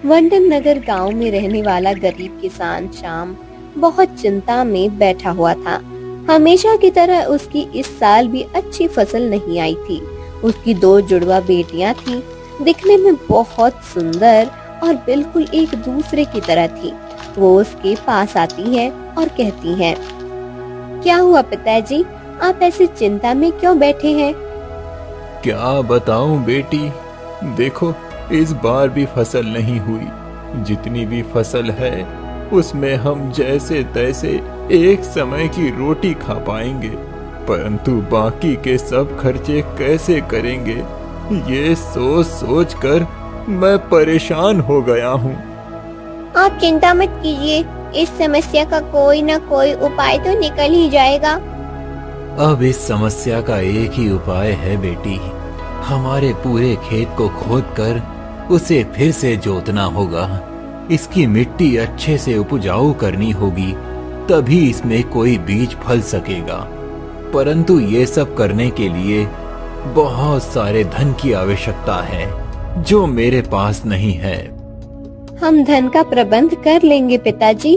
वंडन नगर गांव में रहने वाला गरीब किसान श्याम बहुत चिंता में बैठा हुआ था। हमेशा की तरह उसकी इस साल भी अच्छी फसल नहीं आई थी। उसकी दो जुड़वा बेटियां थीं, दिखने में बहुत सुंदर और बिल्कुल एक दूसरे की तरह थी। वो उसके पास आती है और कहती है, क्या हुआ पिताजी, आप ऐसे चिंता में क्यों बैठे हैं? क्या बताऊं बेटी, देखो इस बार भी फसल नहीं हुई। जितनी भी फसल है उसमें हम जैसे तैसे एक समय की रोटी खा पाएंगे, परंतु बाकी के सब खर्चे कैसे करेंगे, ये सोच सोच कर मैं परेशान हो गया हूँ। आप चिंता मत कीजिए, इस समस्या का कोई न कोई उपाय तो निकल ही जाएगा। अब इस समस्या का एक ही उपाय है बेटी, हमारे पूरे खेत को खोदकर उसे फिर से जोतना होगा। इसकी मिट्टी अच्छे से उपजाऊ करनी होगी, तभी इसमें कोई बीज फल सकेगा। परंतु ये सब करने के लिए बहुत सारे धन की आवश्यकता है, जो मेरे पास नहीं है। हम धन का प्रबंध कर लेंगे पिताजी।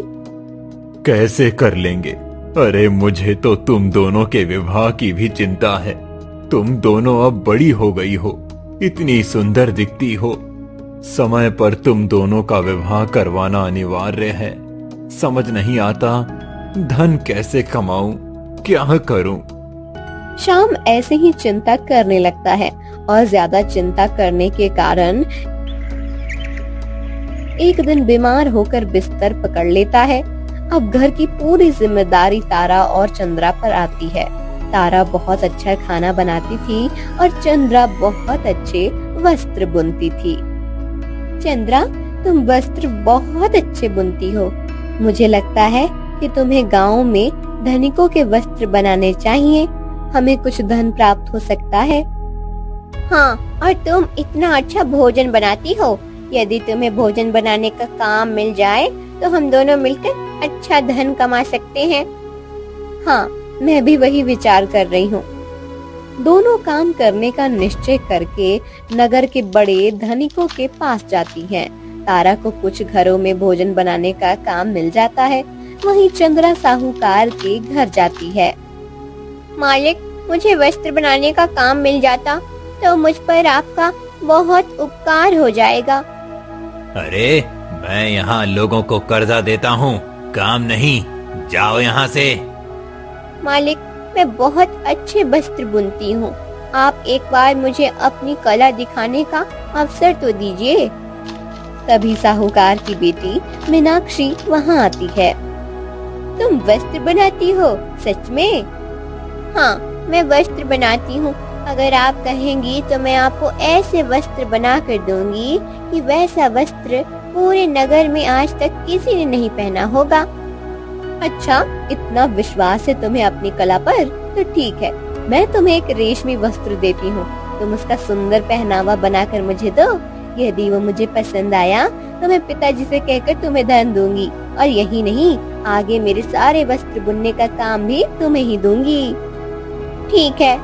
कैसे कर लेंगे? अरे मुझे तो तुम दोनों के विवाह की भी चिंता है। तुम दोनों अब बड़ी हो गई हो, इतनी सुंदर दिखती हो। समय पर तुम दोनों का विवाह करवाना अनिवार्य है। समझ नहीं आता धन कैसे कमाऊं, क्या करूं? श्याम ऐसे ही चिंता करने लगता है और ज्यादा चिंता करने के कारण एक दिन बीमार होकर बिस्तर पकड़ लेता है। अब घर की पूरी जिम्मेदारी तारा और चंद्रा पर आती है। तारा बहुत अच्छा खाना बनाती थी और चंद्रा बहुत अच्छे वस्त्र बुनती थी। चंद्रा, तुम वस्त्र बहुत अच्छे बुनती हो। मुझे लगता है कि तुम्हें गांव में धनिकों के वस्त्र बनाने चाहिए, हमें कुछ धन प्राप्त हो सकता है। हाँ, और तुम इतना अच्छा भोजन बनाती हो। यदि तुम्हें भोजन बनाने का काम मिल जाए तो हम दोनों मिलकर अच्छा धन कमा सकते हैं। हाँ, मैं भी वही विचार कर रही हूँ। दोनों काम करने का निश्चय करके नगर के बड़े धनिकों के पास जाती हैं। तारा को कुछ घरों में भोजन बनाने का काम मिल जाता है, वहीं चंद्रा साहूकार के घर जाती है। मालिक, मुझे वस्त्र बनाने का काम मिल जाता तो मुझ पर आपका बहुत उपकार हो जाएगा। अरे मैं यहाँ लोगों को कर्जा देता हूँ, काम नहीं, जाओ यहाँ से। मालिक, मैं बहुत अच्छे वस्त्र बुनती हूँ, आप एक बार मुझे अपनी कला दिखाने का अवसर तो दीजिए। तभी साहूकार की बेटी मीनाक्षी वहाँ आती है। तुम वस्त्र बनाती हो, सच में? हाँ, मैं वस्त्र बनाती हूँ। अगर आप कहेंगी तो मैं आपको ऐसे वस्त्र बना कर दूंगी कि वैसा वस्त्र पूरे नगर में आज तक किसी ने नहीं पहना होगा। अच्छा, इतना विश्वास है तुम्हें अपनी कला पर, तो ठीक है, मैं तुम्हें एक रेशमी वस्त्र देती हूँ। तुम उसका सुंदर पहनावा बनाकर मुझे दो। यदि वो मुझे पसंद आया तो मैं पिताजी से कहकर तुम्हें धन दूंगी, और यही नहीं, आगे मेरे सारे वस्त्र बुनने का काम भी तुम्हें ही दूंगी। ठीक है।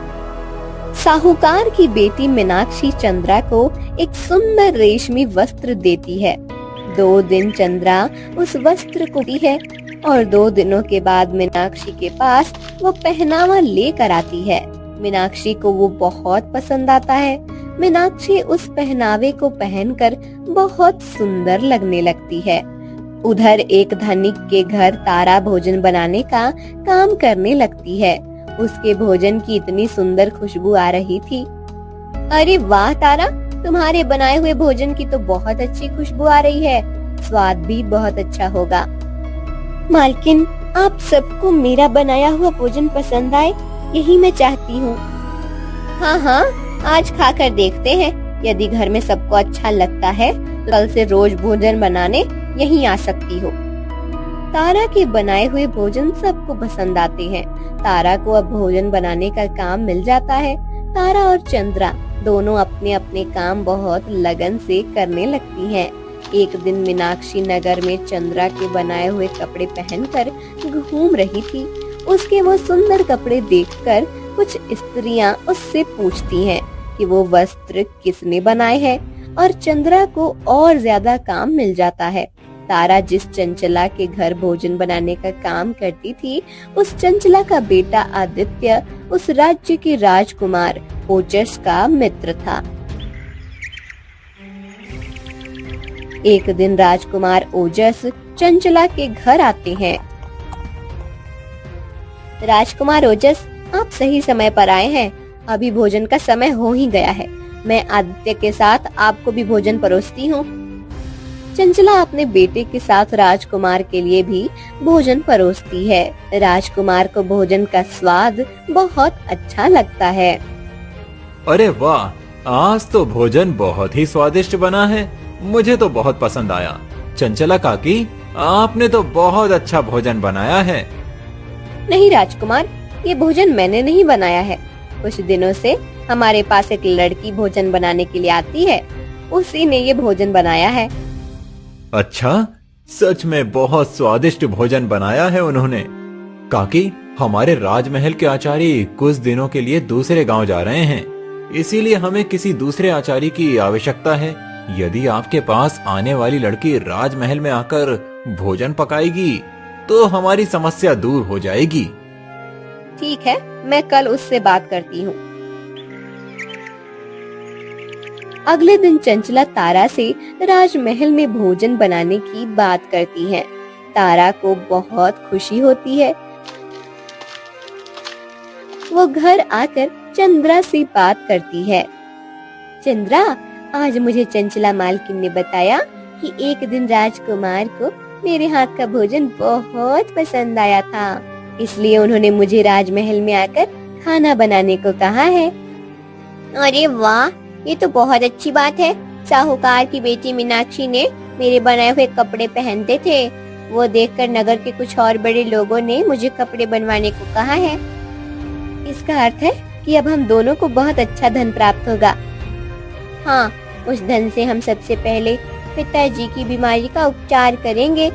साहूकार की बेटी मीनाक्षी चंद्रा को एक सुंदर रेशमी वस्त्र देती है। 2 दिन चंद्रा उस वस्त्र को दी है और 2 दिनों के बाद मीनाक्षी के पास वो पहनावा लेकर आती है। मीनाक्षी को वो बहुत पसंद आता है। मीनाक्षी उस पहनावे को पहनकर बहुत सुंदर लगने लगती है। उधर एक धनिक के घर तारा भोजन बनाने का काम करने लगती है। उसके भोजन की इतनी सुंदर खुशबू आ रही थी। अरे वाह तारा, तुम्हारे बनाए हुए भोजन की तो बहुत अच्छी खुशबू आ रही है, स्वाद भी बहुत अच्छा होगा। मालकिन, आप सबको मेरा बनाया हुआ भोजन पसंद आए, यही मैं चाहती हूँ। हाँ हाँ, आज खाकर देखते हैं। यदि घर में सबको अच्छा लगता है तो कल से रोज भोजन बनाने यहीं आ सकती हो। तारा के बनाए हुए भोजन सबको पसंद आते हैं। तारा को अब भोजन बनाने का काम मिल जाता है। तारा और चंद्रा दोनों अपने अपने काम बहुत लगन से करने लगती हैं। एक दिन मीनाक्षी नगर में चंद्रा के बनाए हुए कपड़े पहनकर घूम रही थी। उसके वो सुंदर कपड़े देखकर कुछ स्त्रियां उससे पूछती हैं कि वो वस्त्र किसने बनाए हैं। और चंद्रा को और ज्यादा काम मिल जाता है। तारा जिस चंचला के घर भोजन बनाने का काम करती थी, उस चंचला का बेटा आदित्य उस राज्य के राजकुमार ओजस का मित्र था। एक दिन राजकुमार ओजस चंचला के घर आते हैं। राजकुमार ओजस, आप सही समय पर आए हैं। अभी भोजन का समय हो ही गया है। मैं आदित्य के साथ आपको भी भोजन परोसती हूँ। चंचला अपने बेटे के साथ राजकुमार के लिए भी भोजन परोसती है। राजकुमार को भोजन का स्वाद बहुत अच्छा लगता है। अरे वाह, आज तो भोजन बहुत ही स्वादिष्ट बना है। मुझे तो बहुत पसंद आया। चंचला काकी, आपने तो बहुत अच्छा भोजन बनाया है। नहीं राजकुमार, ये भोजन मैंने नहीं बनाया है। कुछ दिनों से हमारे पास एक लड़की भोजन बनाने के लिए आती है, उसी ने ये भोजन बनाया है। अच्छा, सच में बहुत स्वादिष्ट भोजन बनाया है उन्होंने। काकी, हमारे राजमहल के आचार्य कुछ दिनों के लिए दूसरे गांव जा रहे हैं, इसीलिए हमें किसी दूसरे आचार्य की आवश्यकता है। यदि आपके पास आने वाली लड़की राजमहल में आकर भोजन पकाएगी तो हमारी समस्या दूर हो जाएगी। ठीक है, मैं कल उससे बात करती हूँ। अगले दिन चंचला तारा से राजमहल में भोजन बनाने की बात करती है। तारा को बहुत खुशी होती है। वो घर आकर चंद्रा से बात करती है। चंद्रा, आज मुझे चंचला मालकिन ने बताया कि एक दिन राजकुमार को मेरे हाथ का भोजन बहुत पसंद आया था, इसलिए उन्होंने मुझे राजमहल में आकर खाना बनाने को कहा है। अरे वाह, ये तो बहुत अच्छी बात है। साहूकार की बेटी मीनाक्षी ने मेरे बनाए हुए कपड़े पहनते थे। वो देखकर नगर के कुछ और बड़े लोगों ने मुझे कपड़े बनवाने को कहा है। इसका अर्थ है कि अब हम दोनों को बहुत अच्छा धन प्राप्त होगा। हाँ, उस धन से हम सबसे पहले पिताजी की बीमारी का उपचार करेंगे।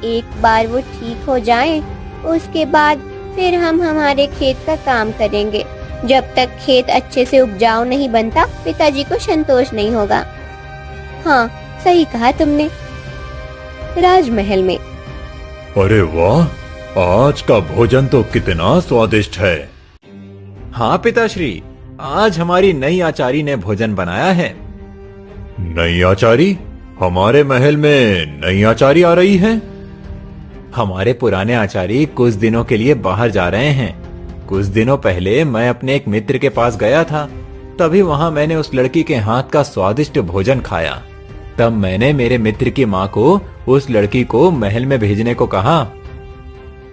एक बार वो ठीक हो जाएं, उसके बाद फिर हम हमारे खेत का काम करेंगे। जब तक खेत अच्छे से उपजाऊ नहीं बनता, पिताजी को संतोष नहीं होगा। हाँ, सही कहा तुमने। राजमहल में। अरे वाह, आज का भोजन तो कितना स्वादिष्ट है। हाँ पिताश्री, आज हमारी नई आचारी ने भोजन बनाया है। नई आचारी? हमारे महल में नई आचारी आ रही है? हमारे पुराने आचार्य कुछ दिनों के लिए बाहर जा रहे हैं। कुछ दिनों पहले मैं अपने एक मित्र के पास गया था, तभी वहां मैंने उस लड़की के हाथ का स्वादिष्ट भोजन खाया। तब मैंने मेरे मित्र की माँ को उस लड़की को महल में भेजने को कहा।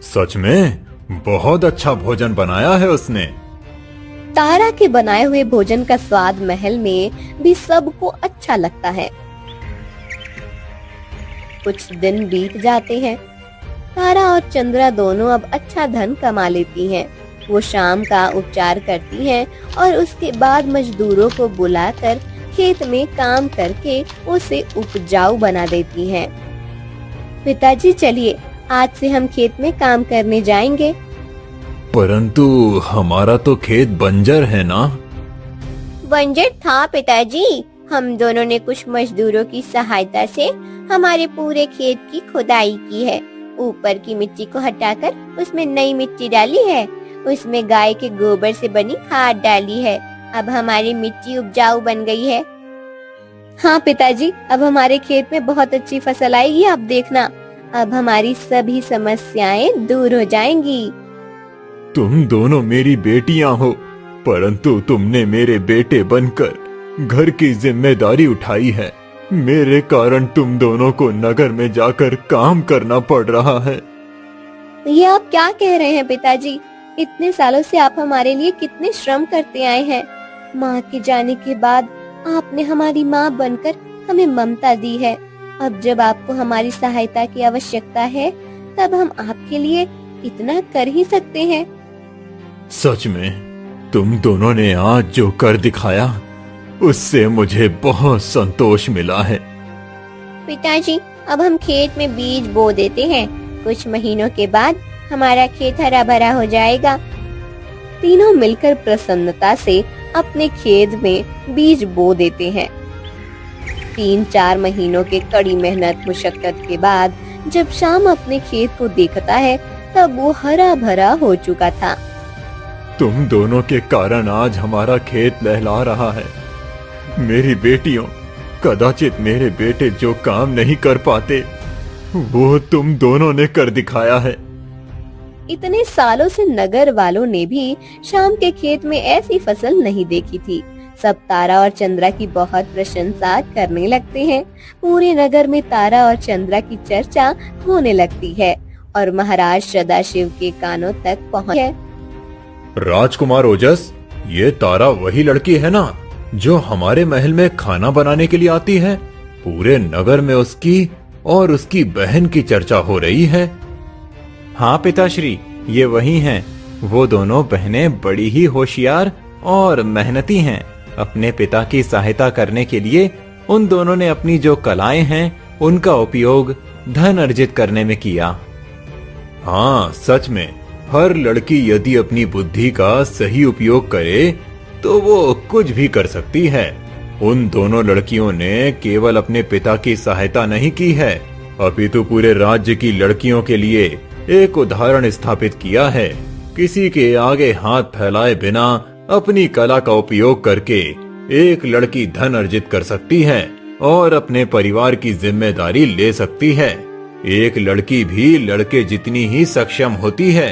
सच में बहुत अच्छा भोजन बनाया है उसने। तारा के बनाए हुए भोजन का स्वाद महल में भी सबको अच्छा लगता है। कुछ दिन बीत जाते हैं। तारा और चंद्रा दोनों अब अच्छा धन कमा लेती हैं। वो शाम का उपचार करती हैं और उसके बाद मजदूरों को बुलाकर खेत में काम करके उसे उपजाऊ बना देती हैं। पिताजी, चलिए आज से हम खेत में काम करने जाएंगे। परंतु हमारा तो खेत बंजर है ना? बंजर था पिताजी। हम दोनों ने कुछ मजदूरों की सहायता से हमारे पूरे खेत की खुदाई की है। ऊपर की मिट्टी को हटाकर उसमें नई मिट्टी डाली है। उसमें गाय के गोबर से बनी खाद डाली है। अब हमारी मिट्टी उपजाऊ बन गई है। हाँ पिताजी, अब हमारे खेत में बहुत अच्छी फसल आएगी, आप देखना। अब हमारी सभी समस्याएं दूर हो जाएंगी। तुम दोनों मेरी बेटियां हो, परंतु तुमने मेरे बेटे बनकर घर की जिम्मेदारी उठाई है। मेरे कारण तुम दोनों को नगर में जाकर काम करना पड़ रहा है। ये आप क्या कह रहे हैं पिताजी? इतने सालों से आप हमारे लिए कितने श्रम करते आए हैं। माँ के जाने के बाद आपने हमारी माँ बनकर हमें ममता दी है। अब जब आपको हमारी सहायता की आवश्यकता है, तब हम आपके लिए इतना कर ही सकते हैं। सच में तुम दोनों ने आज जो कर दिखाया, उससे मुझे बहुत संतोष मिला है। पिताजी, अब हम खेत में बीज बो देते हैं। कुछ महीनों के बाद हमारा खेत हरा भरा हो जाएगा। तीनों मिलकर प्रसन्नता से अपने खेत में बीज बो देते हैं। 3-4 महीनों के कड़ी मेहनत मुशक्कत के बाद जब शाम अपने खेत को देखता है तब वो हरा भरा हो चुका था। तुम दोनों के कारण आज हमारा खेत लहला रहा है। मेरी बेटियों, कदाचित मेरे बेटे जो काम नहीं कर पाते वो तुम दोनों ने कर दिखाया है। इतने सालों से नगर वालों ने भी शाम के खेत में ऐसी फसल नहीं देखी थी। सब तारा और चंद्रा की बहुत प्रशंसा करने लगते हैं। पूरे नगर में तारा और चंद्रा की चर्चा होने लगती है और महाराज सदाशिव के कानों तक पहुँच है। राजकुमार ओजस, ये तारा वही लड़की है ना जो हमारे महल में खाना बनाने के लिए आती है? पूरे नगर में उसकी और उसकी बहन की चर्चा हो रही है। हाँ पिताश्री, ये वही हैं। वो दोनों बहनें बड़ी ही होशियार और मेहनती हैं। अपने पिता की सहायता करने के लिए उन दोनों ने अपनी जो कलाएं हैं उनका उपयोग धन अर्जित करने में किया। हाँ, सच में हर लड़की यदि अपनी बुद्धि का सही उपयोग करे तो वो कुछ भी कर सकती है। उन दोनों लड़कियों ने केवल अपने पिता की सहायता नहीं की है, अपितु पूरे राज्य की लड़कियों के लिए एक उदाहरण स्थापित किया है। किसी के आगे हाथ फैलाए बिना अपनी कला का उपयोग करके एक लड़की धन अर्जित कर सकती है और अपने परिवार की जिम्मेदारी ले सकती है। एक लड़की भी लड़के जितनी ही सक्षम होती है,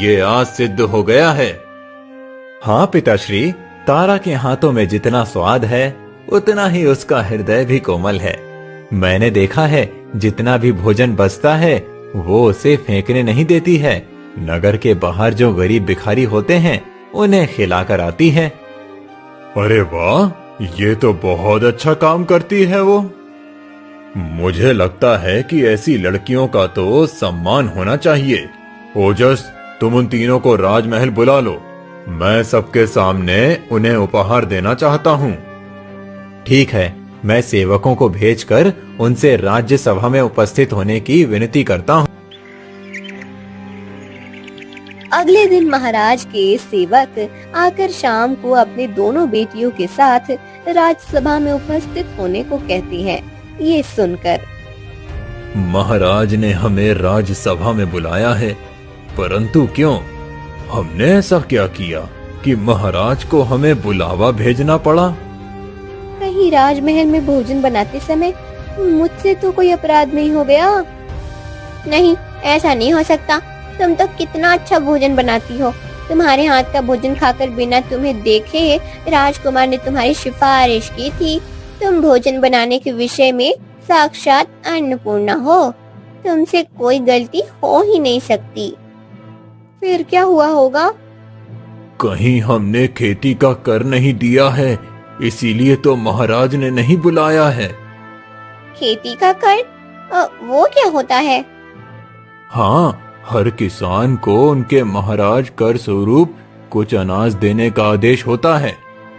ये आज सिद्ध हो गया है। हाँ पिताश्री, तारा के हाथों में जितना स्वाद है उतना ही उसका हृदय भी कोमल है। मैंने देखा है जितना भी भोजन बचता है वो उसे फेंकने नहीं देती है। नगर के बाहर जो गरीब भिखारी होते हैं उन्हें खिलाकर आती है। अरे वाह, ये तो बहुत अच्छा काम करती है वो। मुझे लगता है कि ऐसी लड़कियों का तो सम्मान होना चाहिए। ओजस, तुम उन तीनों को राजमहल बुला लो। मैं सबके सामने उन्हें उपहार देना चाहता हूँ। ठीक है, मैं सेवकों को भेजकर उनसे राज्य सभा में उपस्थित होने की विनती करता हूँ। अगले दिन महाराज के सेवक आकर शाम को अपने दोनों बेटियों के साथ राजसभा में उपस्थित होने को कहते हैं। ये सुनकर महाराज ने हमें राज्यसभा में बुलाया है, परंतु क्यों? हमने ऐसा क्या किया कि महाराज को हमें बुलावा भेजना पड़ा? कहीं राजमहल में भोजन बनाते समय मुझसे तो कोई अपराध नहीं हो गया? नहीं, ऐसा नहीं हो सकता। तुम तो कितना अच्छा भोजन बनाती हो। तुम्हारे हाथ का भोजन खाकर बिना तुम्हें देखे राजकुमार ने तुम्हारी सिफारिश की थी। तुम भोजन बनाने के विषय में साक्षात अन्नपूर्णा हो। तुमसे कोई गलती हो ही नहीं सकती। फिर क्या हुआ होगा? कहीं हमने खेती का कर नहीं दिया है, इसीलिए तो महाराज ने नहीं बुलाया है। खेती का कर? वो क्या होता है? हाँ, हर किसान को उनके महाराज कर स्वरूप कुछ अनाज देने का आदेश होता है।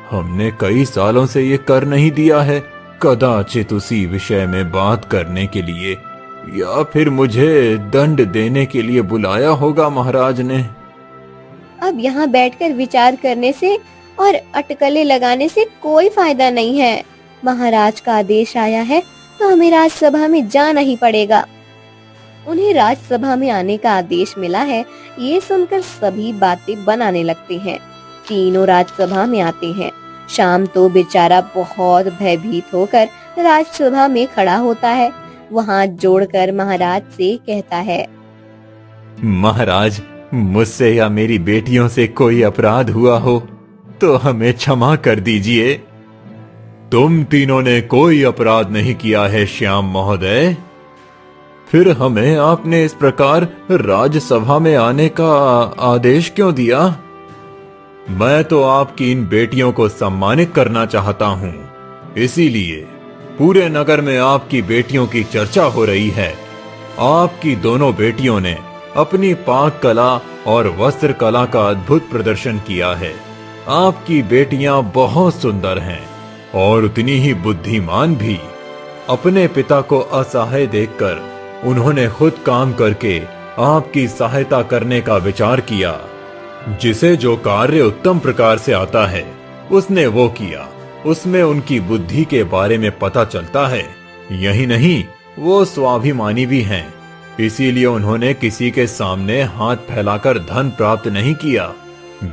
हमने कई सालों से ये कर नहीं दिया है। कदाचित उसी विषय में बात करने के लिए या फिर मुझे दंड देने के लिए बुलाया होगा महाराज ने। अब यहाँ बैठकर विचार करने से और अटकलें लगाने से कोई फायदा नहीं है। महाराज का आदेश आया है तो हमें राजसभा में जाना ही पड़ेगा। उन्हें राजसभा में आने का आदेश मिला है। ये सुनकर सभी बातें बनाने लगते हैं। तीनों राजसभा में आते हैं। शाम तो बेचारा बहुत भयभीत होकर राजसभा में खड़ा होता है। वो हाथ जोड़कर महाराज से कहता है, महाराज, मुझसे या मेरी बेटियों से कोई अपराध हुआ हो तो हमें क्षमा कर दीजिए। तुम तीनों ने कोई अपराध नहीं किया है श्याम महोदय। फिर हमें आपने इस प्रकार राज्यसभा में आने का आदेश क्यों दिया? मैं तो आपकी इन बेटियों को सम्मानित करना चाहता हूँ, इसीलिए पूरे नगर में आपकी बेटियों की चर्चा हो रही है। आपकी दोनों बेटियों ने अपनी पाक कला और वस्त्र कला का अद्भुत प्रदर्शन किया है। आपकी बेटियां बहुत सुंदर हैं और उतनी ही बुद्धिमान भी। अपने पिता को असहाय देखकर उन्होंने खुद काम करके आपकी सहायता करने का विचार किया। जिसे जो कार्य उत्तम प्रकार से आता है उसने वो किया उसमें उनकी बुद्धि के बारे में पता चलता है। यही नहीं, वो स्वाभिमानी भी हैं। इसीलिए उन्होंने किसी के सामने हाथ फैलाकर धन प्राप्त नहीं किया।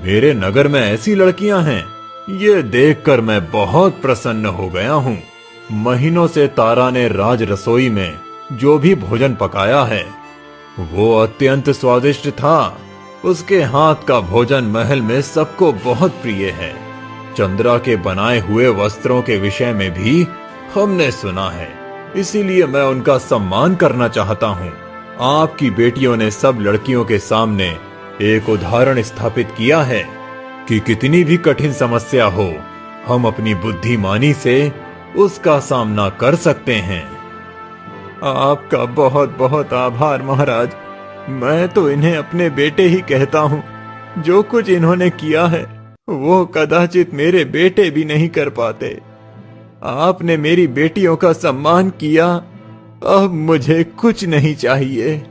मेरे नगर में ऐसी लड़कियां हैं, ये देखकर मैं बहुत प्रसन्न हो गया हूँ। महीनों से तारा ने राज रसोई में जो भी भोजन पकाया है वो अत्यंत स्वादिष्ट था। उसके हाथ का भोजन महल में सबको बहुत प्रिय है। चंद्रा के बनाए हुए वस्त्रों के विषय में भी हमने सुना है, इसीलिए मैं उनका सम्मान करना चाहता हूँ। आपकी बेटियों ने सब लड़कियों के सामने एक उदाहरण स्थापित किया है कि कितनी भी कठिन समस्या हो, हम अपनी बुद्धिमानी से उसका सामना कर सकते हैं। आपका बहुत बहुत आभार महाराज। मैं तो इन्हें अपने बेटे ही कहता हूँ। जो कुछ इन्होंने किया है वो कदाचित मेरे बेटे भी नहीं कर पाते। आपने मेरी बेटियों का सम्मान किया, अब मुझे कुछ नहीं चाहिए।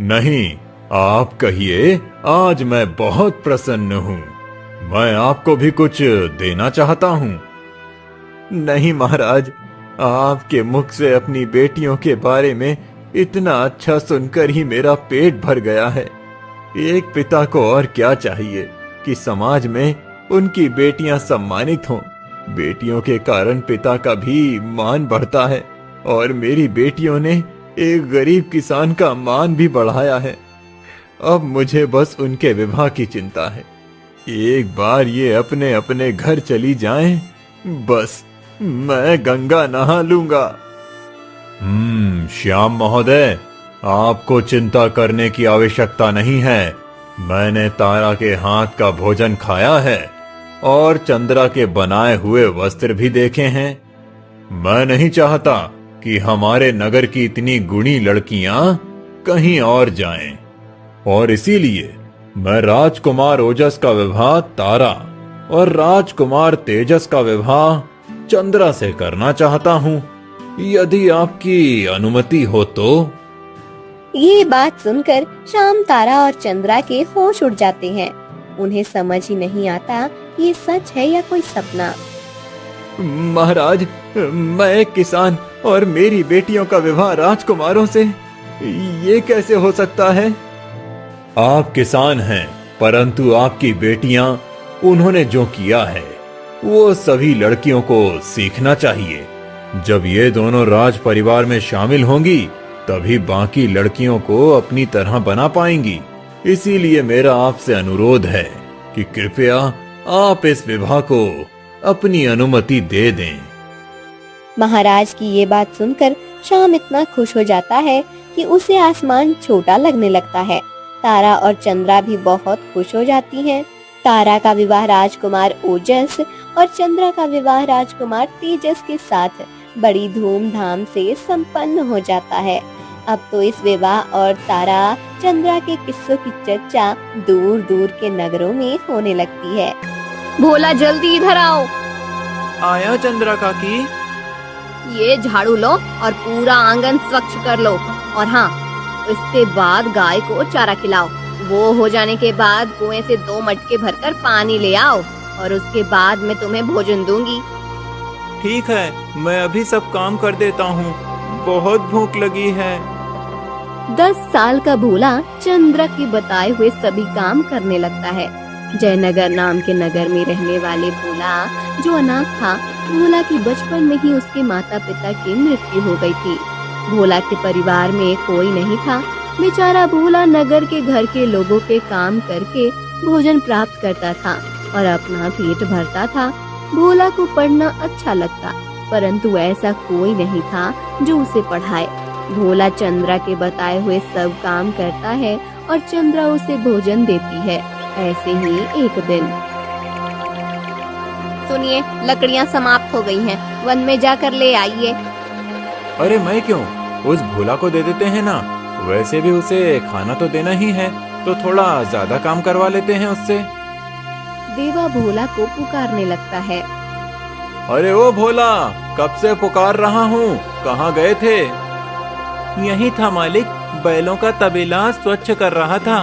नहीं, आप कहिए, आज मैं बहुत प्रसन्न हूँ। मैं आपको भी कुछ देना चाहता हूँ। नहीं महाराज, आपके मुख से अपनी बेटियों के बारे में इतना अच्छा सुनकर ही मेरा पेट भर गया है। एक पिता को और क्या चाहिए कि समाज में उनकी बेटियां सम्मानित हों। बेटियों के कारण पिता का भी मान बढ़ता है और मेरी बेटियों ने एक गरीब किसान का मान भी बढ़ाया है। अब मुझे बस उनके विवाह की चिंता है। एक बार ये अपने अपने घर चली जाएं, बस मैं गंगा नहा लूंगा। श्याम महोदय, आपको चिंता करने की आवश्यकता नहीं है। मैंने तारा के हाथ का भोजन खाया है और चंद्रा के बनाए हुए वस्त्र भी देखे हैं। मैं नहीं चाहता कि हमारे नगर की इतनी गुणी लड़कियां कहीं और जाएं, और इसीलिए मैं राजकुमार ओजस का विवाह तारा और राजकुमार तेजस का विवाह चंद्रा से करना चाहता हूँ, यदि आपकी अनुमति हो तो। ये बात सुनकर श्याम, तारा और चंद्रा के होश उड़ जाते हैं। उन्हें समझ ही नहीं आता कि ये सच है या कोई सपना। महाराज, मैं एक किसान और मेरी बेटियों का विवाह राजकुमारों से, ये कैसे हो सकता है? आप किसान हैं, परंतु आपकी बेटियां, उन्होंने जो किया है वो सभी लड़कियों को सीखना चाहिए। जब ये दोनों राज परिवार में शामिल होंगी तभी बाकी लड़कियों को अपनी तरह बना पाएंगी। इसीलिए मेरा आपसे अनुरोध है कि कृपया आप इस विवाह को अपनी अनुमति दे दें। महाराज की ये बात सुनकर श्याम इतना खुश हो जाता है कि उसे आसमान छोटा लगने लगता है। तारा और चंद्रा भी बहुत खुश हो जाती हैं। तारा का विवाह राजकुमार ओजस और चंद्रा का विवाह राजकुमार तेजस के साथ बड़ी धूमधाम से संपन्न हो जाता है। अब तो इस विवाह और तारा चंद्रा के किस्सों की चर्चा दूर दूर के नगरों में होने लगती है। भोला, जल्दी इधर आओ। आया चंद्रा काकी। ये झाड़ू लो और पूरा आंगन स्वच्छ कर लो, और हाँ, इसके बाद गाय को चारा खिलाओ। वो हो जाने के बाद कुएं से 2 मटके भरकर पानी ले आओ और उसके बाद मैं तुम्हें भोजन दूंगी। ठीक है, मैं अभी सब काम कर देता हूँ, बहुत भूख लगी है। 10 साल का भोला चंद्रा के बताए हुए सभी काम करने लगता है। जयनगर नाम के नगर में रहने वाले भोला, जो अनाथ था, भोला की बचपन में ही उसके माता पिता की मृत्यु हो गई थी। भोला के परिवार में कोई नहीं था। बेचारा भोला नगर के घर के लोगों के काम करके भोजन प्राप्त करता था और अपना पेट भरता था। भोला को पढ़ना अच्छा लगता, परंतु ऐसा कोई नहीं था जो उसे पढ़ाए। भोला चंद्रा के बताए हुए सब काम करता है और चंद्रा उसे भोजन देती है। ऐसे ही एक दिन, सुनिए, लकड़ियाँ समाप्त हो गई हैं, वन में जाकर ले आइए। अरे मैं क्यों, उस भोला को दे देते हैं ना, वैसे भी उसे खाना तो देना ही है, तो थोड़ा ज्यादा काम करवा लेते हैं उससे। देवा भोला को पुकारने लगता है। अरे ओ भोला, कब से पुकार रहा हूँ, कहाँ गए थे? यही था मालिक, बैलों का तबेला स्वच्छ कर रहा था।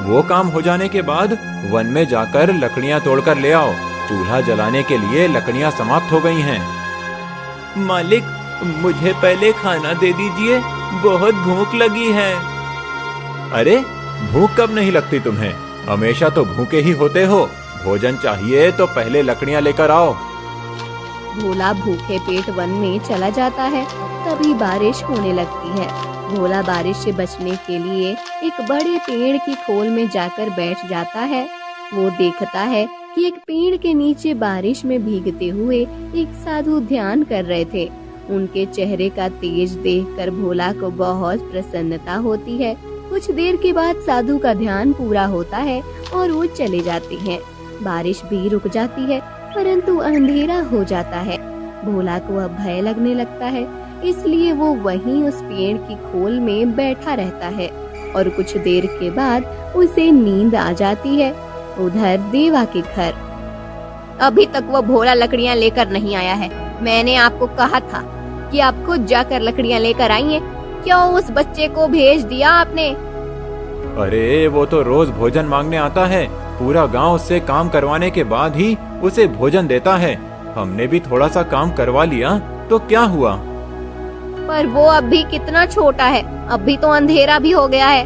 वो काम हो जाने के बाद वन में जाकर लकड़ियाँ तोड़कर ले आओ चूल्हा जलाने के लिए लकड़ियां समाप्त हो गई हैं। मालिक, मुझे पहले खाना दे दीजिए, बहुत भूख लगी है। अरे, भूख कब नहीं लगती तुम्हें? हमेशा तो भूखे ही होते हो। भोजन चाहिए तो पहले लकड़ियां लेकर आओ। भोला भूखे पेट वन में चला जाता है। तभी बारिश होने लगती है। भोला बारिश से बचने के लिए एक बड़े पेड़ की खोल में जाकर बैठ जाता है। वो देखता है कि एक पेड़ के नीचे बारिश में भीगते हुए एक साधु ध्यान कर रहे थे। उनके चेहरे का तेज देखकर भोला को बहुत प्रसन्नता होती है। कुछ देर के बाद साधु का ध्यान पूरा होता है और वो चले जाते हैं। बारिश भी रुक जाती है, परंतु अंधेरा हो जाता है। भोला को अब भय लगने लगता है, इसलिए वो वहीं उस पेड़ की खोल में बैठा रहता है और कुछ देर के बाद उसे नींद आ जाती है। उधर देवा के घर। अभी तक वो भोला लकड़ियाँ लेकर नहीं आया है। मैंने आपको कहा था कि आप खुद जाकर लकड़ियाँ लेकर आइए। क्यों उस बच्चे को भेज दिया आपने? अरे, वो तो रोज भोजन मांगने आता है। पूरा गांव उससे काम करवाने के बाद ही उसे भोजन देता है। हमने भी थोड़ा सा काम करवा लिया तो क्या हुआ? पर वो अभी कितना छोटा है, अभी तो अंधेरा भी हो गया है।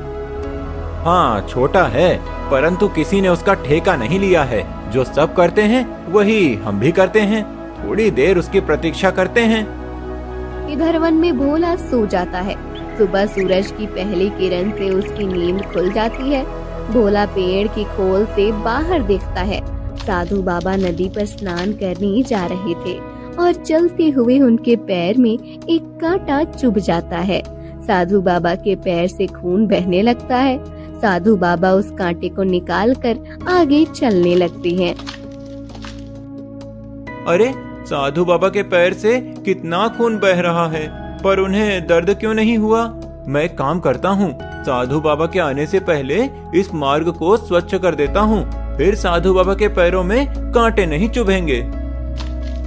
हाँ, छोटा है, परंतु किसी ने उसका ठेका नहीं लिया है। जो सब करते हैं वही हम भी करते हैं। थोड़ी देर उसकी प्रतीक्षा करते हैं। इधर वन में भोला सो जाता है। सुबह सूरज की पहली किरण से उसकी नींद खुल जाती है। भोला पेड़ की खोल से बाहर देखता है। साधु बाबा नदी पर स्नान करने जा रहे थे और चलते हुए उनके पैर में एक कांटा चुभ जाता है। साधु बाबा के पैर से खून बहने लगता है। साधु बाबा उस कांटे को निकालकर आगे चलने लगते हैं। अरे, साधु बाबा के पैर से कितना खून बह रहा है, पर उन्हें दर्द क्यों नहीं हुआ? मैं एक काम करता हूँ, साधु बाबा के आने से पहले इस मार्ग को स्वच्छ कर देता हूँ, फिर साधु बाबा के पैरों में कांटे नहीं चुभेंगे।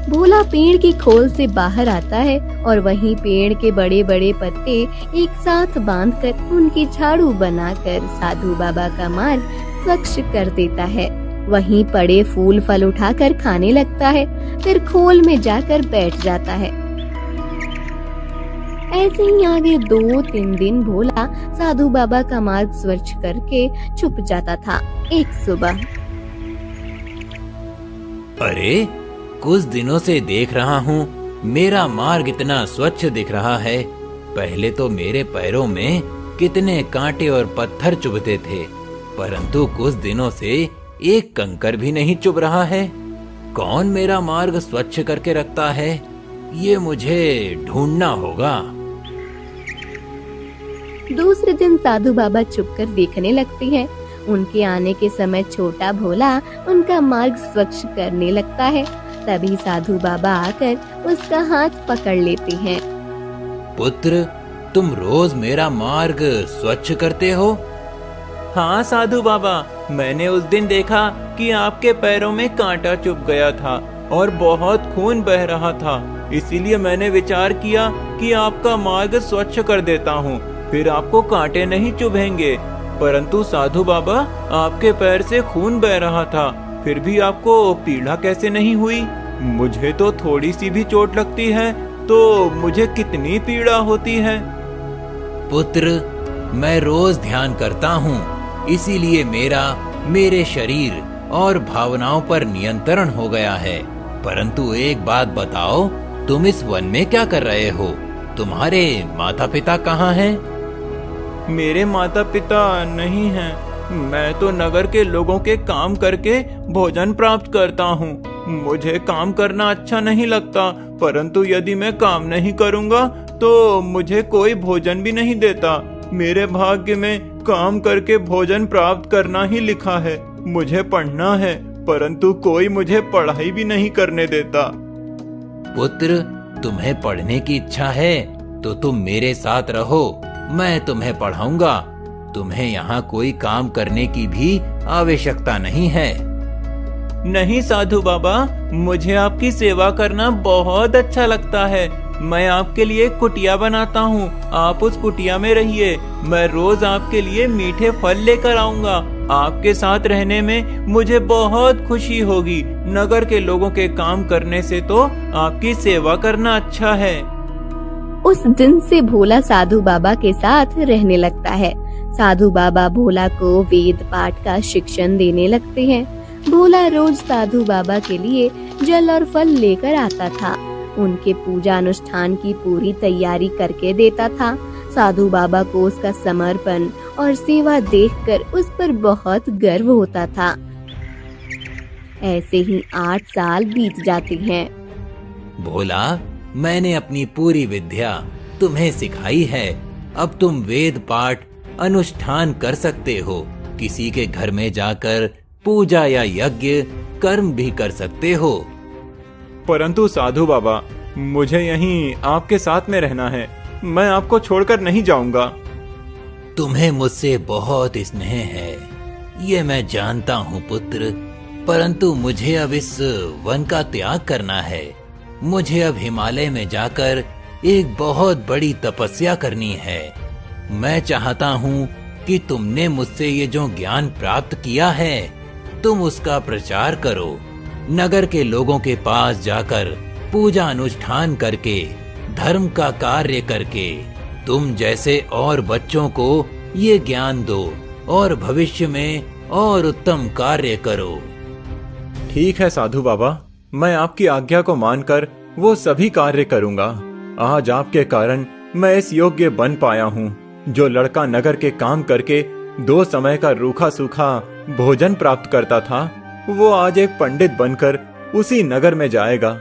भोला पेड़ की खोल से बाहर आता है और वहीं पेड़ के बड़े बड़े पत्ते एक साथ बांधकर उनकी झाड़ू बनाकर साधु बाबा का मार्ग स्वच्छ कर देता है। वहीं पड़े फूल फल उठाकर खाने लगता है, फिर खोल में जाकर बैठ जाता है। ऐसे ही आगे 2-3 दिन भोला साधु बाबा का मार्ग स्वच्छ करके छुप जाता था। एक सुबह, अरे, कुछ दिनों से देख रहा हूँ मेरा मार्ग इतना स्वच्छ दिख रहा है। पहले तो मेरे पैरों में कितने कांटे और पत्थर चुभते थे, परंतु कुछ दिनों से एक कंकर भी नहीं चुभ रहा है। कौन मेरा मार्ग स्वच्छ करके रखता है? ये मुझे ढूंढना होगा। दूसरे दिन साधु बाबा छुपकर देखने लगते हैं। उनके आने के समय छोटा भोला उनका मार्ग स्वच्छ करने लगता है। तभी साधु बाबा आकर उसका हाथ पकड़ लेते हैं। पुत्र, तुम रोज मेरा मार्ग स्वच्छ करते हो? हाँ साधु बाबा, मैंने उस दिन देखा कि आपके पैरों में कांटा चुभ गया था और बहुत खून बह रहा था, इसीलिए मैंने विचार किया कि आपका मार्ग स्वच्छ कर देता हूँ, फिर आपको कांटे नहीं चुभेंगे। परंतु साधु बाबा, आपके पैर से खून बह रहा था, फिर भी आपको पीड़ा कैसे नहीं हुई? मुझे तो थोड़ी सी भी चोट लगती है तो मुझे कितनी पीड़ा होती है। पुत्र, मैं रोज ध्यान करता हूँ, इसीलिए मेरे शरीर और भावनाओं पर नियंत्रण हो गया है। परंतु एक बात बताओ, तुम इस वन में क्या कर रहे हो? तुम्हारे माता पिता कहाँ हैं? मेरे माता पिता नहीं हैं। मैं तो नगर के लोगों के काम करके भोजन प्राप्त करता हूँ। मुझे काम करना अच्छा नहीं लगता, परंतु यदि मैं काम नहीं करूँगा तो मुझे कोई भोजन भी नहीं देता। मेरे भाग्य में काम करके भोजन प्राप्त करना ही लिखा है। मुझे पढ़ना है, परंतु कोई मुझे पढ़ाई भी नहीं करने देता। पुत्र, तुम्हें पढ़ने की इच्छा है तो तुम मेरे साथ रहो, मैं तुम्हें पढ़ाऊंगा। तुम्हें यहाँ कोई काम करने की भी आवश्यकता नहीं है। नहीं साधु बाबा, मुझे आपकी सेवा करना बहुत अच्छा लगता है। मैं आपके लिए कुटिया बनाता हूँ, आप उस कुटिया में रहिए। मैं रोज आपके लिए मीठे फल लेकर आऊंगा, आपके साथ रहने में मुझे बहुत खुशी होगी। नगर के लोगों के काम करने से तो आपकी सेवा करना अच्छा है। उस दिन से भोला साधु बाबा के साथ रहने लगता है। साधु बाबा भोला को वेद पाठ का शिक्षण देने लगते हैं। भोला रोज साधु बाबा के लिए जल और फल लेकर आता था। उनके पूजा अनुष्ठान की पूरी तैयारी करके देता था। साधु बाबा को उसका समर्पण और सेवा देखकर उस पर बहुत गर्व होता था। ऐसे ही 8 साल बीत जाते हैं। भोला, मैंने अपनी पूरी विद्या तुम्हें सिखाई है। अब तुम वेद पाठ अनुष्ठान कर सकते हो। किसी के घर में जाकर पूजा या यज्ञ कर्म भी कर सकते हो। परंतु साधु बाबा, मुझे यहीं आपके साथ में रहना है। मैं आपको छोड़कर नहीं जाऊंगा। तुम्हें मुझसे बहुत स्नेह है, ये मैं जानता हूँ पुत्र, परंतु मुझे अब इस वन का त्याग करना है। मुझे अब हिमालय में जाकर एक बहुत बड़ी तपस्या करनी है। मैं चाहता हूँ कि तुमने मुझसे ये जो ज्ञान प्राप्त किया है, तुम उसका प्रचार करो। नगर के लोगों के पास जाकर पूजा अनुष्ठान करके, धर्म का कार्य करके तुम जैसे और बच्चों को ये ज्ञान दो और भविष्य में और उत्तम कार्य करो। ठीक है साधु बाबा, मैं आपकी आज्ञा को मानकर वो सभी कार्य करूंगा। आज आपके कारण मैं इस योग्य बन पाया हूँ। जो लड़का नगर के काम करके 2 समय का रूखा सूखा भोजन प्राप्त करता था, वो आज एक पंडित बनकर उसी नगर में जाएगा।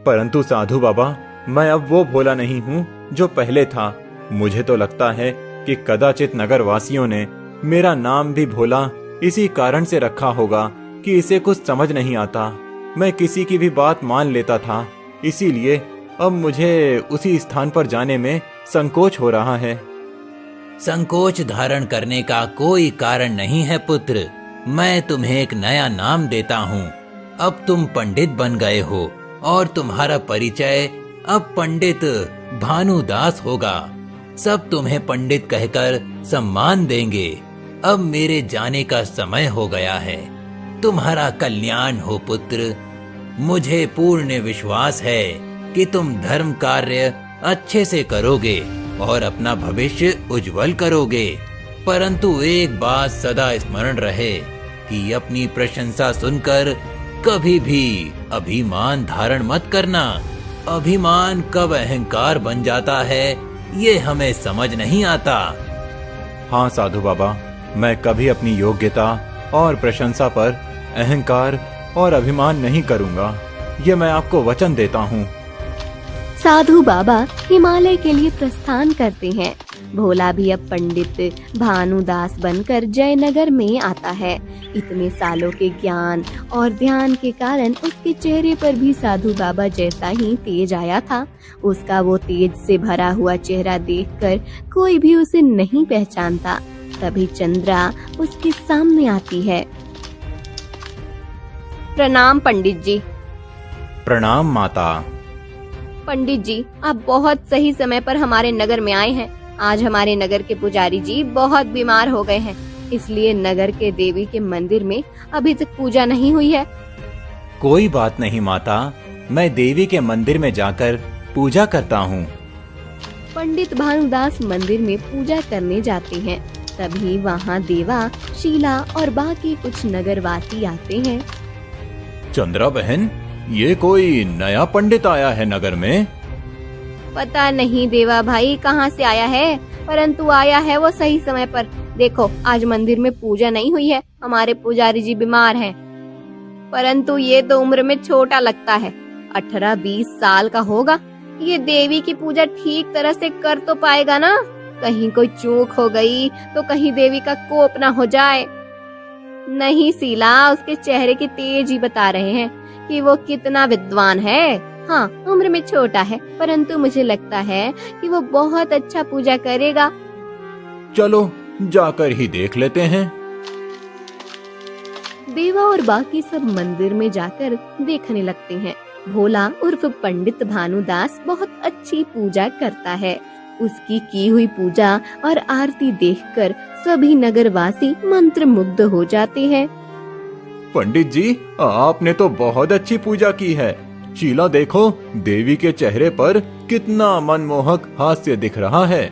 परंतु साधु बाबा, मैं अब वो भोला नहीं हूँ जो पहले था। मुझे तो लगता है कि कदाचित नगर वासियों ने मेरा नाम भी भोला इसी कारण से रखा होगा कि इसे कुछ समझ नहीं आता। मैं किसी की भी बात मान लेता था, इसीलिए अब मुझे उसी स्थान पर जाने में संकोच हो रहा है। संकोच धारण करने का कोई कारण नहीं है पुत्र। मैं तुम्हें एक नया नाम देता हूँ। अब तुम पंडित बन गए हो और तुम्हारा परिचय अब पंडित भानुदास होगा। सब तुम्हें पंडित कहकर सम्मान देंगे। अब मेरे जाने का समय हो गया है। तुम्हारा कल्याण हो पुत्र। मुझे पूर्ण विश्वास है कि तुम धर्म कार्य अच्छे से करोगे और अपना भविष्य उज्जवल करोगे। परंतु एक बात सदा स्मरण रहे कि अपनी प्रशंसा सुनकर कभी भी अभिमान धारण मत करना। अभिमान कब अहंकार बन जाता है, ये हमें समझ नहीं आता। हाँ साधु बाबा, मैं कभी अपनी योग्यता और प्रशंसा पर अहंकार और अभिमान नहीं करूँगा। ये मैं आपको वचन देता हूँ। साधु बाबा हिमालय के लिए प्रस्थान करते हैं। भोला भी अब पंडित भानुदास बनकर जयनगर में आता है। इतने सालों के ज्ञान और ध्यान के कारण उसके चेहरे पर भी साधु बाबा जैसा ही तेज आया था। उसका वो तेज से भरा हुआ चेहरा देखकर कोई भी उसे नहीं पहचानता। तभी चंद्रा उसके सामने आती है। प्रणाम पंडित जी। प्रणाम माता। पंडित जी, आप बहुत सही समय पर हमारे नगर में आए हैं। आज हमारे नगर के पुजारी जी बहुत बीमार हो गए हैं, इसलिए नगर के देवी के मंदिर में अभी तक पूजा नहीं हुई है। कोई बात नहीं माता, मैं देवी के मंदिर में जाकर पूजा करता हूँ। पंडित भानुदास मंदिर में पूजा करने जाते हैं। तभी वहाँ देवा, शीला और बाकी कुछ नगरवासी आते हैं। चंद्रा बहन, ये कोई नया पंडित आया है नगर में? पता नहीं देवा भाई कहाँ से आया है, परंतु आया है वो सही समय पर। देखो, आज मंदिर में पूजा नहीं हुई है, हमारे पुजारी जी बीमार हैं। परंतु ये तो उम्र में छोटा लगता है, 18-20 साल का होगा। ये देवी की पूजा ठीक तरह से कर तो पाएगा ना? कहीं कोई चूक हो गई तो कहीं देवी का कोप ना हो जाए। नहीं शीला, उसके चेहरे की तेज ही बता रहे हैं कि वो कितना विद्वान है। हाँ, उम्र में छोटा है, परंतु मुझे लगता है कि वो बहुत अच्छा पूजा करेगा। चलो जाकर ही देख लेते हैं। देवा और बाकी सब मंदिर में जाकर देखने लगते हैं। भोला उर्फ पंडित भानुदास बहुत अच्छी पूजा करता है। उसकी की हुई पूजा और आरती देखकर सभी नगरवासी मंत्रमुग्ध हो जाते हैं। पंडित जी, आपने तो बहुत अच्छी पूजा की है। शीला देखो, देवी के चेहरे पर कितना मनमोहक हास्य दिख रहा है।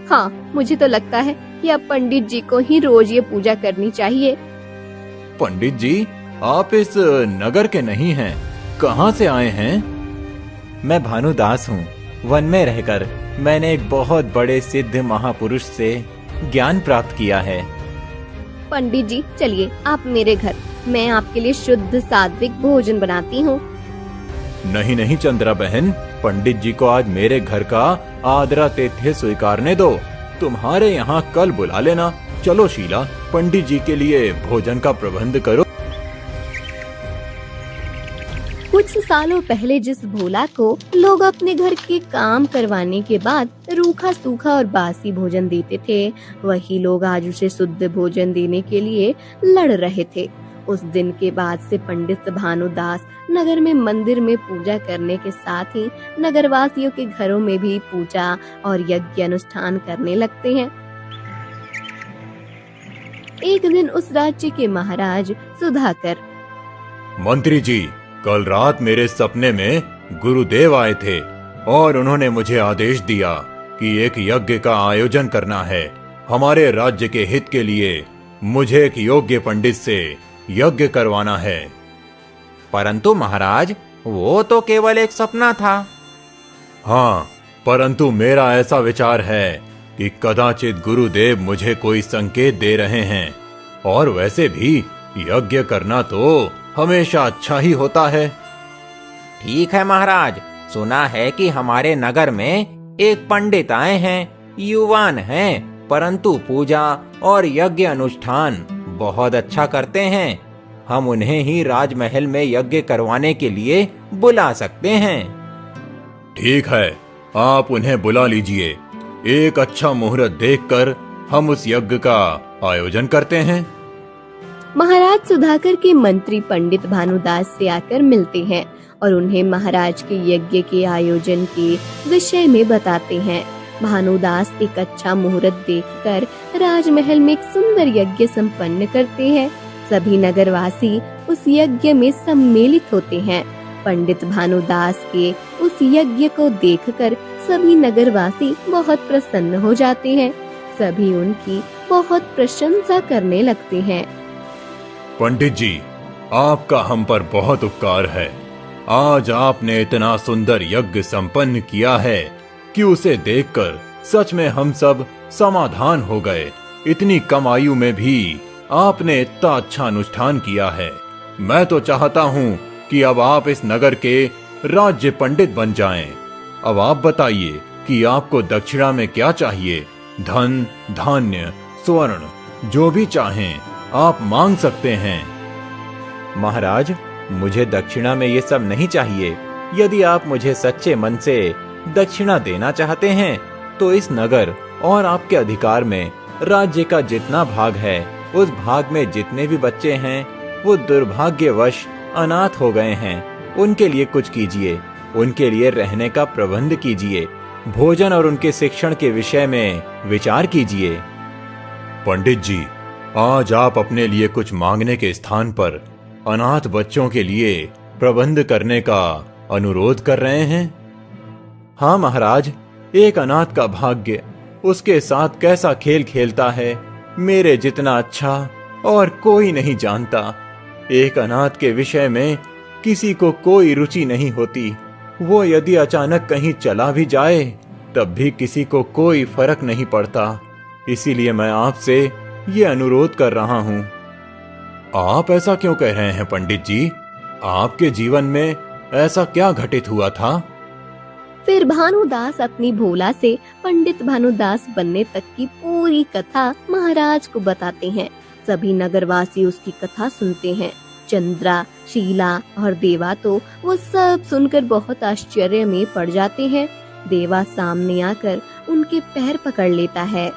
हाँ, मुझे तो लगता है कि अब पंडित जी को ही रोज ये पूजा करनी चाहिए। पंडित जी, आप इस नगर के नहीं हैं, कहाँ से आए हैं? मैं भानुदास हूँ। वन में रहकर मैंने एक बहुत बड़े सिद्ध महापुरुष से ज्ञान प्राप्त किया है। पंडित जी, चलिए आप मेरे घर, मैं आपके लिए शुद्ध सात्विक भोजन बनाती हूँ। नहीं नहीं चंद्रा बहन, पंडित जी को आज मेरे घर का आदरातिथ्य स्वीकारने दो। तुम्हारे यहाँ कल बुला लेना। चलो शीला, पंडित जी के लिए भोजन का प्रबंध करो। कुछ सालों पहले जिस भोला को लोग अपने घर के काम करवाने के बाद रूखा सूखा और बासी भोजन देते थे, वही लोग आज उसे शुद्ध भोजन देने के लिए लड़ रहे थे। उस दिन के बाद से पंडित भानुदास नगर में मंदिर में पूजा करने के साथ ही नगरवासियों के घरों में भी पूजा और यज्ञ अनुष्ठान करने लगते हैं। एक दिन उस राज्य के महाराज सुधाकर, मंत्री जी, कल रात मेरे सपने में गुरुदेव आए थे और उन्होंने मुझे आदेश दिया कि एक यज्ञ का आयोजन करना है। हमारे राज्य के हित के लिए मुझे एक योग्य पंडित से यज्ञ करवाना है। परंतु महाराज, वो तो केवल एक सपना था। हाँ, परंतु मेरा ऐसा विचार है कि कदाचित गुरुदेव मुझे कोई संकेत दे रहे हैं, और वैसे भी यज्ञ करना तो हमेशा अच्छा ही होता है। ठीक है महाराज, सुना है कि हमारे नगर में एक पंडित आए हैं। युवान हैं, परंतु पूजा और यज्ञ अनुष्ठान बहुत अच्छा करते हैं। हम उन्हें ही राजमहल में यज्ञ करवाने के लिए बुला सकते हैं। ठीक है, आप उन्हें बुला लीजिए। एक अच्छा मुहूर्त देखकर हम उस यज्ञ का आयोजन करते हैं। महाराज सुधाकर के मंत्री पंडित भानुदास से आकर मिलते हैं और उन्हें महाराज के यज्ञ के आयोजन के विषय में बताते हैं। भानुदास एक अच्छा मुहूर्त देखकर राजमहल में एक सुंदर यज्ञ संपन्न करते हैं। सभी नगरवासी उस यज्ञ में सम्मिलित होते हैं। पंडित भानुदास के उस यज्ञ को देखकर सभी नगरवासी बहुत प्रसन्न हो जाते हैं। सभी उनकी बहुत प्रशंसा करने लगते हैं। पंडित जी, आपका हम पर बहुत उपकार है। आज आपने इतना सुंदर यज्ञ संपन्न किया है कि उसे देखकर सच में हम सब समाधान हो गए। इतनी कम आयु में भी आपने इतना अच्छा अनुष्ठान किया है। मैं तो चाहता हूँ कि अब आप इस नगर के राज्य पंडित बन जाएं। अब आप बताइए कि आपको दक्षिणा में क्या चाहिए? धन, धान्य, स्वर्ण, जो भी चाहें आप मांग सकते हैं। महाराज, मुझे दक्षिणा में ये सब नहीं चाहिए। यदि आप मुझे सच्चे मन से दक्षिणा देना चाहते हैं तो इस नगर और आपके अधिकार में राज्य का जितना भाग है, उस भाग में जितने भी बच्चे हैं वो दुर्भाग्यवश अनाथ हो गए हैं, उनके लिए कुछ कीजिए। उनके लिए रहने का प्रबंध कीजिए। भोजन और उनके शिक्षण के विषय में विचार कीजिए। पंडित जी, आज आप अपने लिए कुछ मांगने के स्थान पर अनाथ बच्चों के लिए प्रबंध करने का अनुरोध कर रहे हैं? हाँ महाराज, एक अनाथ का भाग्य उसके साथ कैसा खेल खेलता है, मेरे जितना अच्छा और कोई नहीं जानता। एक अनाथ के विषय में किसी को कोई रुचि नहीं होती। वो यदि अचानक कहीं चला भी जाए तब भी किसी को कोई फर्क नहीं पड़ता। इसीलिए मैं आपसे ये अनुरोध कर रहा हूँ। आप ऐसा क्यों कह रहे हैं पंडित जी? आपके जीवन में ऐसा क्या घटित हुआ था? फिर भानुदास अपनी भोला से पंडित भानुदास बनने तक की पूरी कथा महाराज को बताते हैं। सभी नगरवासी उसकी कथा सुनते हैं। चंद्रा, शीला और देवा तो वो सब सुनकर बहुत आश्चर्य में पड़ जाते हैं। देवा सामने आकर उनके पैर पकड़ लेता है।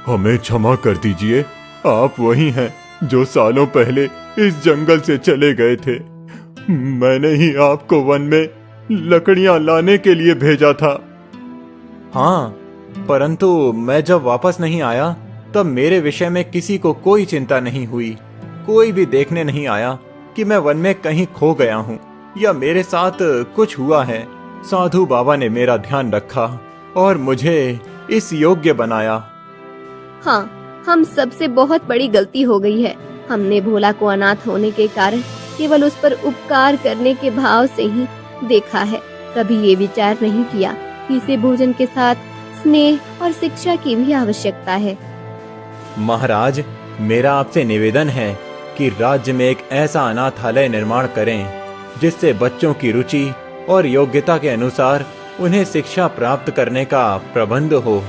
हमें क्षमा कर दीजिए, आप वही हैं जो सालों पहले इस जंगल से चले गए थे। मैंने ही आपको वन में लकड़ियां लाने के लिए भेजा था। हाँ, परंतु मैं जब वापस नहीं आया तब मेरे विषय में किसी को कोई चिंता नहीं हुई। कोई भी देखने नहीं आया कि मैं वन में कहीं खो गया हूँ या मेरे साथ कुछ हुआ है। साधु बाबा ने मेरा ध्यान रखा और मुझे इस योग्य बनाया। हाँ, हम सबसे बहुत बड़ी गलती हो गई है। हमने भोला को अनाथ होने के कारण केवल उस पर उपकार करने के भाव से ही देखा है। कभी ये विचार नहीं किया कि इसे भोजन के साथ स्नेह और शिक्षा की भी आवश्यकता है। महाराज, मेरा आपसे निवेदन है कि राज्य में एक ऐसा अनाथालय निर्माण करें जिससे बच्चों की रुचि और योग्यता के अनुसार उन्हें शिक्षा प्राप्त करने का प्रबंध हो।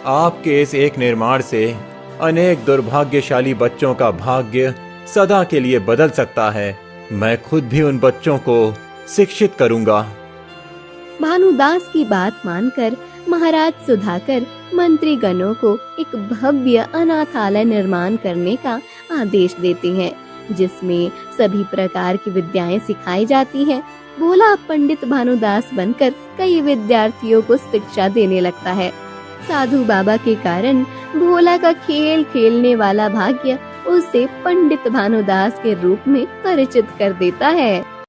आपके इस एक निर्माण से अनेक दुर्भाग्यशाली बच्चों का भाग्य सदा के लिए बदल सकता है। मैं खुद भी उन बच्चों को शिक्षित करूंगा। भानुदास की बात मानकर महाराज सुधाकर मंत्री गणों को एक भव्य अनाथालय निर्माण करने का आदेश देते हैं, जिसमें सभी प्रकार की विद्याएं सिखाई जाती हैं। भोला पंडित भानुदास बनकर कई विद्यार्थियों को शिक्षा देने लगता है। साधु बाबा के कारण भोला का खेल खेलने वाला भाग्य उसे पंडित भानुदास के रूप में परिचित कर देता है।